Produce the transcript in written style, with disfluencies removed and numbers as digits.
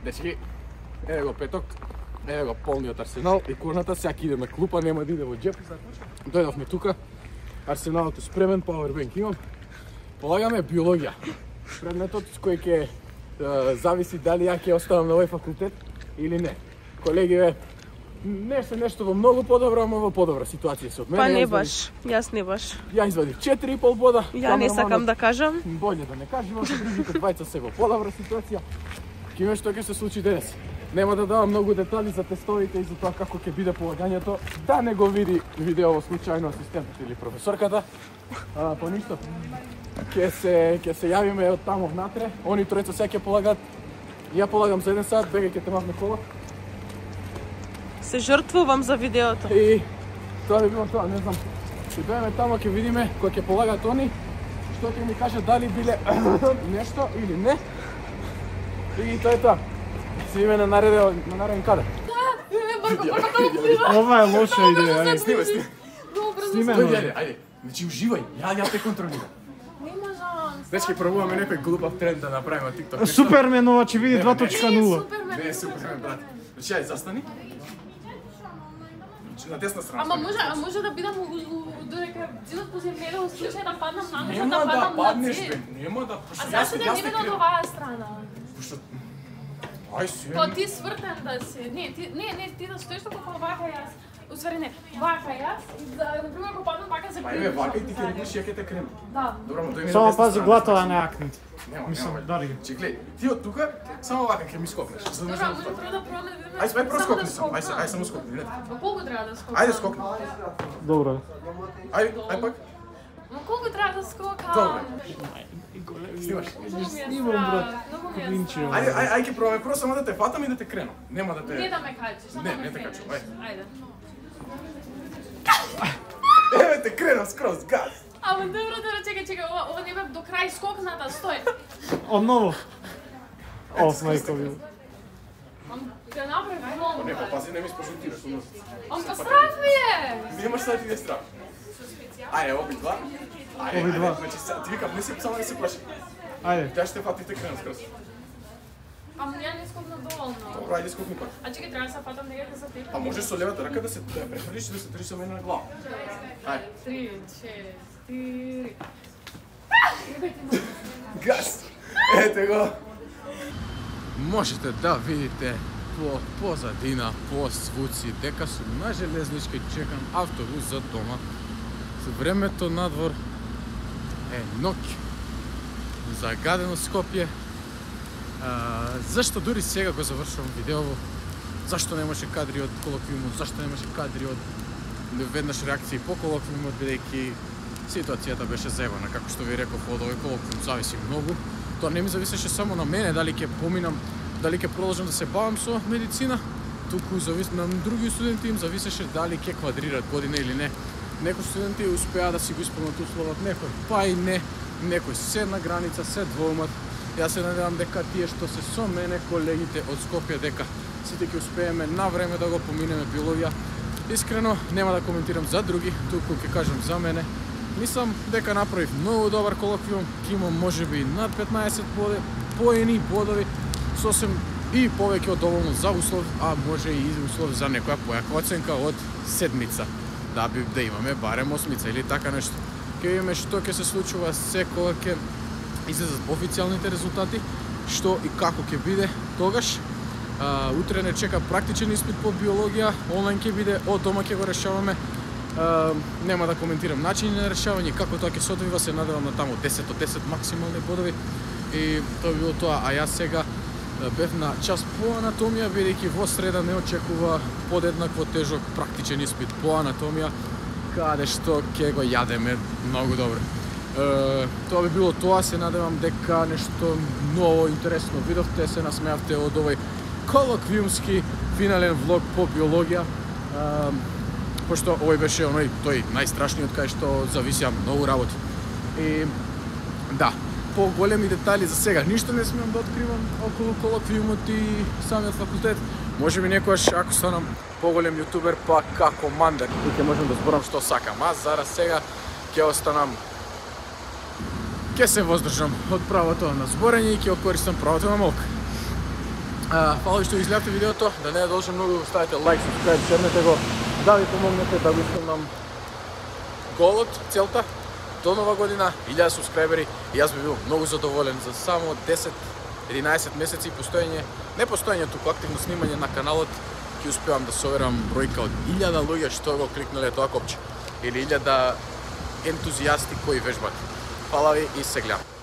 Дечки, еве го петок, еве го полниот Арсенал и курната, сега ќе идеме клупа, нема да иде во џеп. Дојдовме тука, Арсеналот е спремен, пауербанк имам. Полагаме биологија. Предметот кој ќе зависи дали ја ќе оставам на овој факултет или не. Колеги, не се нешто во многу подобро, ама во подобра ситуација се од мене. Па не баш, јас не баш. Ја извадив 4,5 бода. Ја не сакам да кажам. Болje да не кажувам, другите двајца се во подобра ситуација. Ќе видиме што ќе се случи денес. Нема да давам многу детали за тестовите и за тоа како ќе биде полагањето, да не го види видео случајно асистентот или професорката. Па ништо. Ќе се јавиме од таму внатре. Они тројца сега ќе полагат. Ја полагам за 1 сат, бегајќи те мавне кола. Се жртвувам за видеото. И тоа би било тоа, не знам. Ќе дојдеме таму, ќе видиме кој ќе полагат они, што ќе ми кажат дали биле нешто или не. И тоа е тоа. Се видиме на нареден кадар. Ова е лоша идеја, ајде. Снимај. Снимај. Ајде. Значи уживај, ја те контролирам. Нема шанс. Дечки, пробуваме некој глупав тренд да направиме TikTok. Супермен ова ќе види 2.0. Не е Супермен, брат. Значи, ајде, застани. На десна страна. Ама може да бидам додека зидот по земјата, во случај да паднам на нешто, Нема да да паднам на паднеш, цел. бе. Нема да... А зашто не бидам од оваа страна? Пошто... Ај се... Ко ти свртен да си. Не, ти да стоиш како вака јас. Уствари не, вака јас, да, например, ако паднам вака се Па еве, вака и ти ќе рекнеш ја ќе те крена. Да. Добро, ма тој ми на Само десна пази страна. глата да не акне. Нема, Мислам, нема. дари ги. Че гледај, ти од тука само вака ќе ми скокнеш. За да Добро, можам да... прво да пробаме да видиме. Ајде, просто скокни само. Ајде само скокни, не. Ма колку треба да скокам? Ајде скокни. Добро. Ајде пак. Ма колку треба да скокам? Добре. Снимаш. Снимам, брат. Клинче. Ајде ќе пробаме прво само да те фатам и да те кренам. Нема да те... Не да ме качиш, само Не, да ме не те кренеш. качам, ајде. Ајде. Еве те кренам скроз, газ. Ама добро, чекај, ова не бе до крај скокната, стој. Одново. Оф, мајко ми. Ќе направи много. Не, пази, не ми спошутираш у носица. Па страх ми е! Немаш да ти иде страх. Ајде, обидва. Обидва. Значи, ти викам, не се само не се плаши. Ајде. Тя ще фати те крена скроз. Ама ја не скокна доволно. Добро, ајде скокни пак. А чекај, треба да се фатам некако за теб. А можеш со левата рака да се прехврлиш и да се држиш со мене на глава. Ајде. 3, 4... Газ! Ете го! Можете да видите по позадина, по звуци, дека сум на железничка и чекам автобус за дома. Времето надвор е ноќ. Загадено Скопје. Зашто дури сега го завршувам видеово? Зашто немаше кадри од колоквиумот? Зашто немаше кадри од веднаш реакции по колоквиумот, бидејќи ситуацијата беше заебана, како што ви реков, од овој колоквиум зависи многу. Тоа не ми зависеше само на мене, дали ќе поминам, дали ќе продолжам да се бавам со медицина, туку на други студенти им зависеше дали ќе квадрират година или не. Некои студенти успеа да си го исполнат условот, некој па и не, некој се на граница, се двоумат. Јас се надевам дека тие што се со мене, колегите од Скопје, дека сите ќе успееме на време да го поминеме биологија. Искрено, нема да коментирам за други, туку ќе кажам за мене. Мислам дека направив многу добар колоквиум, ќе имам можеби над 15 поени бодови, сосем и повеќе од доволно за услов, а може и услов за некоја појака оценка од седмица. Да имаме барем осмица или така нешто. Ќе видиме што ќе се случува секога ќе излезат официјалните резултати, што и како ќе биде тогаш. Утре не чека практичен испит по биологија, онлайн ќе биде, од дома ќе го решаваме. Нема да коментирам начини на решавање, како тоа ќе се одвива, се надевам на таму 10 од 10 максимални бодови. И тоа било тоа, а јас сега бев на час по анатомија, бидејќи во среда не очекува подеднакво тежок практичен испит по анатомија, каде што ќе го јадеме многу добро. Тоа би било тоа, се надевам дека нешто ново, интересно видовте, се насмеавте од овој колоквиумски финален влог по биологија. Пошто овој беше тој најстрашниот кај што зависеа многу работи. И да, по големи детали за сега ништо не смеам да откривам околу колоквиумот и самиот факултет. Може би некојаш ако станам поголем јутубер, па како мандер, и ќе можам да зборам што сакам. А зараз сега ќе останам, ќе се воздржам од правото на зборење и ќе окористам правото на молка. Фала ви што ви изгледавте видеото, да не е должен многу, ставите лайк, subscribe, шернете го, да ви помогнете да го исполнам голот, целта, до нова година, 1000 субскрайбери и јас би бил многу задоволен за само 10-11 месеци постоење, не постоење, туку активно снимање на каналот, ќе успевам да соверам бројка од 1000 луѓе што го кликнале тоа копче или 1000 ентузијасти кои вежбат. Фала ви и се гледам.